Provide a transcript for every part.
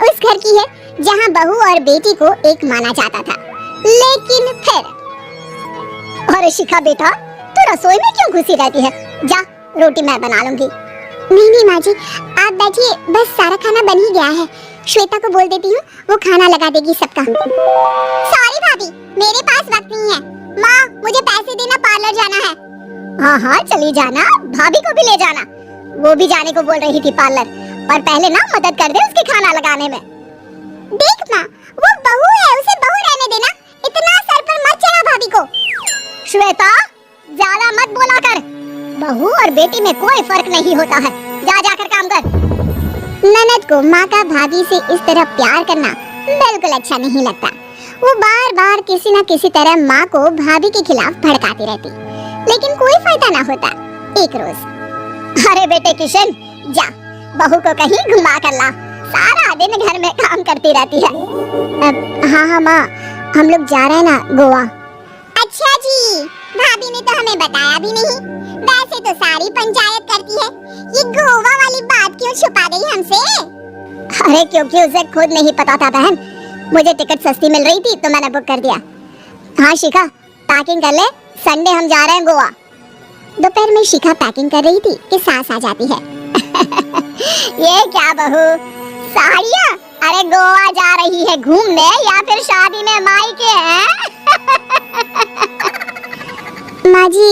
उस घर की है जहाँ बहू और बेटी को एक माना जाता था। लेकिन फिर अरे शिखा बेटा, तू रसोई में क्यों घुसी रहती है? जा, रोटी मैं बना लूंगी। नहीं नहीं माँ जी, आप बैठिए, बस सारा खाना बन ही गया है। श्वेता को बोल देती हूँ, वो खाना लगा देगी सबका। सॉरी भाभी, मेरे पास वक्त नहीं है। माँ, मुझे पैसे देना, पार्लर जाना है। हाँ हाँ चली जाना, भाभी को भी ले जाना। वो भी जाने को बोल रही थी पार्लर, और पहले ना मदद कर दे उसके खाना लगाने में। देख माँ, वो बहू है, उसे बहू रहने देना। इतना सर पर मत चढ़ा भाभी को। श्वेता, ज्यादा मत बोला कर। बहू और बेटी में कोई फर्क नहीं होता है। जा जाकर काम कर। ननद को माँ का भाभी से इस तरह प्यार करना बिल्कुल अच्छा नहीं लगता। वो बार बार किसी न किसी तरह माँ को भाभी के खिलाफ भड़काती रहती, लेकिन कोई फायदा ना होता। एक रोज, अरे बेटे किशन, जा बहू को कहीं घुमा कर ला, सारा दिन घर में काम करती रहती है। हाँ हाँ माँ, हम लोग जा रहे हैं ना गोवा। अच्छा जी, भाभी ने तो हमें बताया भी नहीं। वैसे तो सारी पंचायत करती है, ये गोवा वाली बात क्यों छुपा गई हमसे? अरे क्योंकि उसे खुद नहीं पता था बहन, मुझे टिकट सस्ती मिल रही थी तो मैंने बुक कर दिया। हाँ शिखा, पैकिंग कर ले, संडे हम जा रहे हैं गोवा। दोपहर में शिखा पैकिंग कर रही थी कि सास आ जाती है। ये क्या बहू, साड़ियाँ? अरे गोवा जा रही है घूमने या फिर शादी में मायके हैं? माँ जी,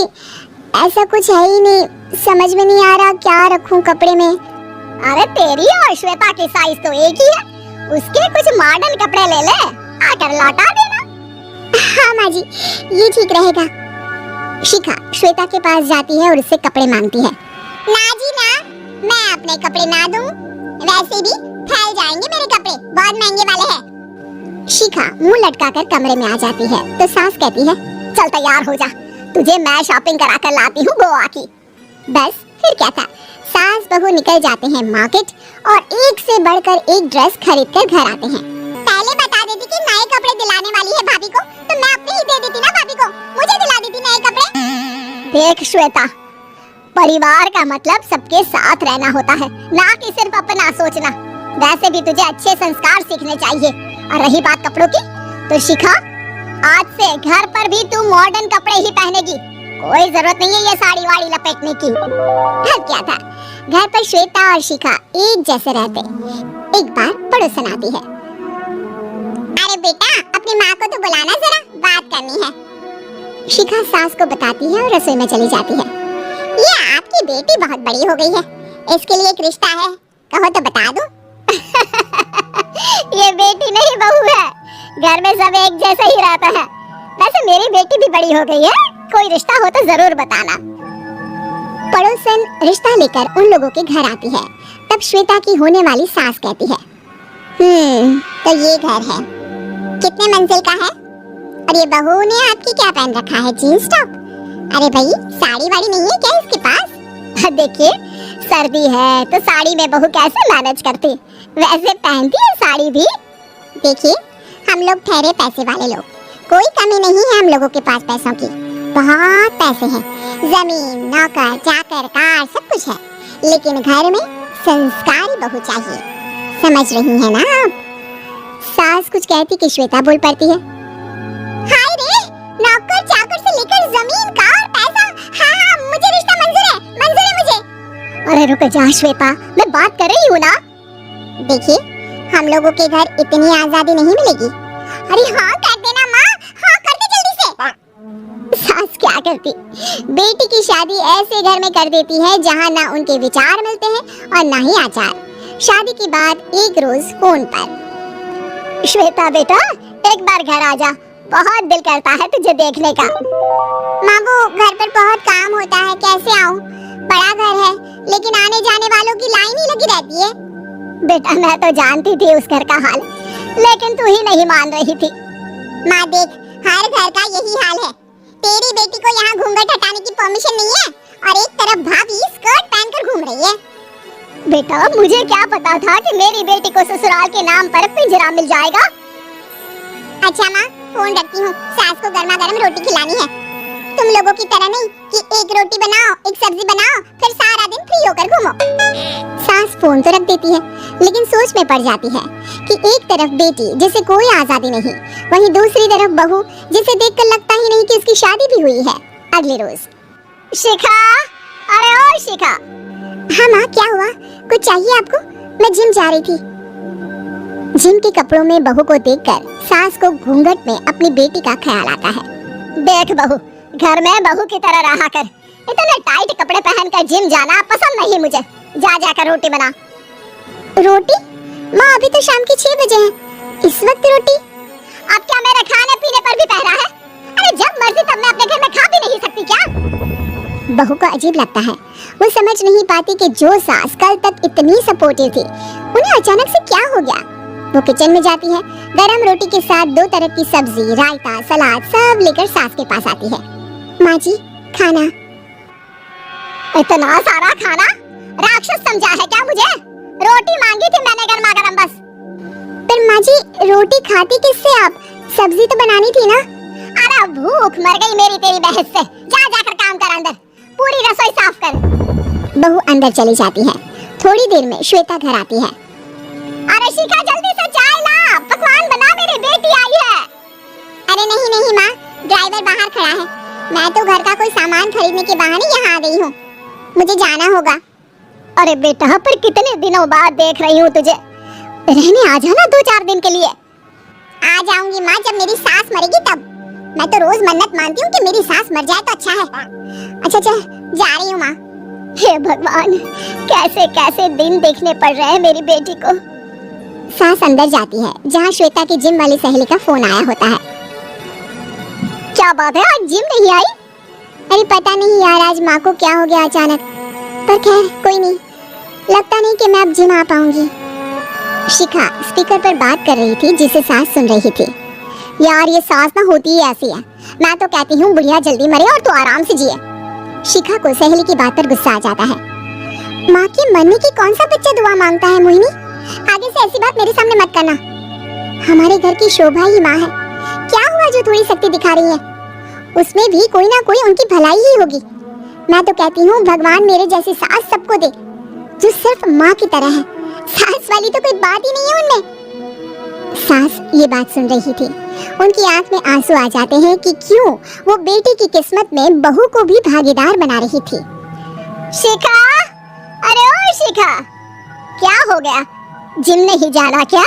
ऐसा कुछ है ही नहीं, समझ में नहीं आ रहा क्या रखूं कपड़े में। अरे तेरी और श्वेता की साइज तो एक ही है, उसके कुछ मॉडर्न कपड़े ले ले, आकर लौटा देना। हाँ माँ जी, ये ठीक रहेगा। शिखा श्वेता के पास जाती है और उससे कपड़े मांगती है। ना जी ना, मैं अपने कपड़े ना दूं, वैसे भी फैल जाएंगे मेरे कपड़े, बहुत महंगे वाले हैं। शिखा मुंह लटकाकर कमरे में आ जाती है तो सास कहती है, चल तैयार हो जा, तुझे मैं शॉपिंग करा कर लाती हूँ गोवा की। बस फिर क्या था, सास बहू निकल जाते हैं मार्केट और एक से बढ़कर एक ड्रेस खरीद कर घर आते हैं। पहले बता देती कि नए कपड़े दिलाने वाली है भाभी को, तो मैं अपने ही दे देती ना भाभी को, मुझे दिला देती नए कपड़े। देख श्वेता, परिवार का मतलब सबके साथ रहना होता है, ना कि सिर्फ अपना सोचना। वैसे भी तुझे अच्छे संस्कार सीखने चाहिए। और रही बात कपड़ों की, तो शिखा, आज से घर पर भी तू मॉडर्न कपड़े ही पहनेगी, कोई जरूरत नहीं है ये साड़ी वाड़ी लपेटने की। अब क्या था, घर पर श्वेता और शिखा एक जैसे रहते। एक बार पड़ोसन आती है। अरे बेटा, अपनी माँ को तो बुलाना, जरा बात करनी है। शिखा सास को बताती है और रसोई में चली जाती है। ये आपकी बेटी बहुत बड़ी हो गई है, इसके लिए एक रिश्ता है, कहो तो बता दूं। ये बेटी नहीं बहू है, घर में सब एक जैसा ही रहता है। वैसे मेरी बेटी भी बड़ी हो गई है, कोई रिश्ता हो तो जरूर बताना। पड़ोसन रिश्ता लेकर उन लोगों के घर आती है। तब श्वेता की होने वाली सास कहती है, तो ये घर है, कितने मंजिल का है? और ये बहू ने आपकी क्या पहन रखा है, जीन्स टॉप? अरे भाई, साड़ी वाड़ी नहीं है क्या इसके पास? देखिए, सर्दी है तो साड़ी में बहू कैसे मैनेज करती, वैसे पहनती है साड़ी भी। देखिए, हम लोग ठहरे पैसे वाले लोग, कोई कमी नहीं है हम लोगों के पास पैसों की, बहुत पैसे हैं, जमीन, नौकर, चाकर, कार, सब कुछ है, लेकिन घर में संस्कारी बहू चाहिए। समझ रही है ना आप? सास कुछ कहती कि श्वेता बोल पड़ती है, हाय रे, नौकर चाकर से लेकर जमीन, कार, पैसा, हाँ मुझे रिश्ता मंजूर है मुझे। अरे रुक जा श्वेता, मैं बात कर रही हूँ ना। देखिए, हम लोगों के घर इतनी आजादी नहीं मिलेगी। अरे हाँ कर देना माँ, हाँ कर दे जल्दी से। सास क्या करती, बेटी की शादी ऐसे घर में कर देती है जहाँ ना उनके विचार मिलते हैं और ना ही आचार। शादी के बाद एक रोज फोन पर, श्वेता बेटा एक बार घर आ जा, बहुत दिल करता है तुझे देखने का। माँ वो घर पर बहुत काम होता है, कैसे आऊँ? बड़ा घर है, लेकिन आने जाने वालों की लाइन ही लगी रहती है। बेटा मैं तो जानती थी उस घर का हाल, लेकिन तू ही नहीं मान रही थी। माँ देख, हर घर का यही हाल है, तेरी बेटी को यहाँ घूंघट हटाने की परमिशन नहीं है और एक तरफ भाभी स्कर्ट पहनकर घूम रही है। बेटा मुझे क्या पता था कि मेरी बेटी को ससुराल के नाम पर पिंजरा मिल जाएगा। अच्छा माँ, फोन रखती हूँ, सास को गर्मा गर्म रोटी खिलानी है। तुम लोगों की तरह नहीं कि एक रोटी बनाओ, एक सब्जी बनाओ, फिर सारा दिन फ्री होकर घूमो। सास फोन तो रख देती है, लेकिन सोच में पड़ जाती है कि एक तरफ बेटी जिसे कोई आजादी नहीं, वहीं दूसरी तरफ बहू जिसे देखकर लगता ही नहीं कि उसकी शादी भी हुई है। अगले रोज, शिखा, अरे ओ शिखा। हाँ माँ, क्या हुआ? कुछ चाहिए आपको? मैं जिम जा रही थी। जिम के कपड़ों में बहू को देखकर सास को घूंघट में अपनी बेटी का ख्याल आता है। देख बहू, घर में बहू की तरह रहा कर। इतने टाइट कपड़े पहनकर जिम जाना पसंद नहीं मुझे। जा जाकर रोटी बना। रोटी? माँ, अभी तो शाम के 6 बजे हैं। इस वक्त रोटी? अब क्या मेरे खाने पीने पर भी पहरा है? अरे जब मर्जी तब मैं अपने घर में खा भी नहीं सकती क्या? बहू को अजीब लगता है। वो समझ नहीं पाती कि जो सास कल तक इतनी सपोर्टिव थी, उन्हें अचानक से क्या हो गया। वो किचन में जाती है, गरम रोटी के साथ 2 तरह की सब्जी, रायता, सलाद सब लेकर सास के पास आती है। माँ जी, खाना। इतना सारा खाना? राक्षस समझा है क्या मुझे? रोटी मांगी थी मैंने गर्मा गरम बस। पर माँ जी, रोटी खाती किससे आप? सब्जी तो बनानी थी ना। अरे भूख मर गई मेरी तेरी बहस से। जा जाकर काम कर अंदर, पूरी रसोई साफ कर। बहू अंदर चली जाती है। थोड़ी देर में श्वेता घर आती है। अरे शिखा, जल्दी से चाय ला, पकवान बना, मेरी बेटी आई है। अरे नहीं नहीं माँ, ड्राइवर बाहर खड़ा है। मैं तो घर का कोई सामान खरीदने के बहाने यहाँ आ गई हूँ। मुझे जाना होगा। अरे बेटा, पर कितने दिनों बाद देख रही हूँ तुझे। रहने आ जाना 2-4 दिन के लिए। आ जाऊंगी माँ, जब मेरी सास मरेगी तब। मैं तो रोज मन्नत मानती हूँ कि मेरी सास मर जाए तो अच्छा है। अच्छा चल, जा रही हूँ माँ। हे भगवान, कैसे कैसे दिन देखने पड़ रहे हैं मेरी बेटी को। सास अंदर जाती है, जहाँ श्वेता की जिम वाली सहेली का फोन आया होता है। क्या बात है, आज जिम नहीं आई? अरे पता नहीं यार, आज माँ को क्या हो गया अचानक। पर खैर कोई नहीं, लगता नहीं कि मैं अब जिम आ पाऊंगी। शिखा स्पीकर पर बात कर रही थी, जिसे सास सुन रही थी। यार ये सास ना होती ही ऐसी है। मैं तो कहती हूँ बुढ़िया जल्दी मरे और तू आराम से जिए। शिखा को सहेली की बात पर गुस्सा आ जाता है। माँ के मरने की कौन सा बच्चा दुआ मांगता है मोहिनी? आगे से ऐसी बात मेरे सामने मत करना। हमारे घर की शोभा ही माँ है। क्या हुआ जो थोड़ी शक्ति दिखा रही है? उसमें भी कोई ना कोई उनकी भलाई ही होगी। मैं तो कहती हूँ भगवान मेरे जैसी सास सबको दे, जो सिर्फ माँ की तरह है। सास वाली तो कोई बात ही नहीं है उनमें। सास ये बात सुन रही थी। उनकी आंख में आंसू आ जाते हैं कि क्यों वो बेटी की किस्मत में बहू को भी भागीदार बना रही थी। शिखा, अरे ओ शिखा, क्या हो गया? जिम नहीं जाना क्या?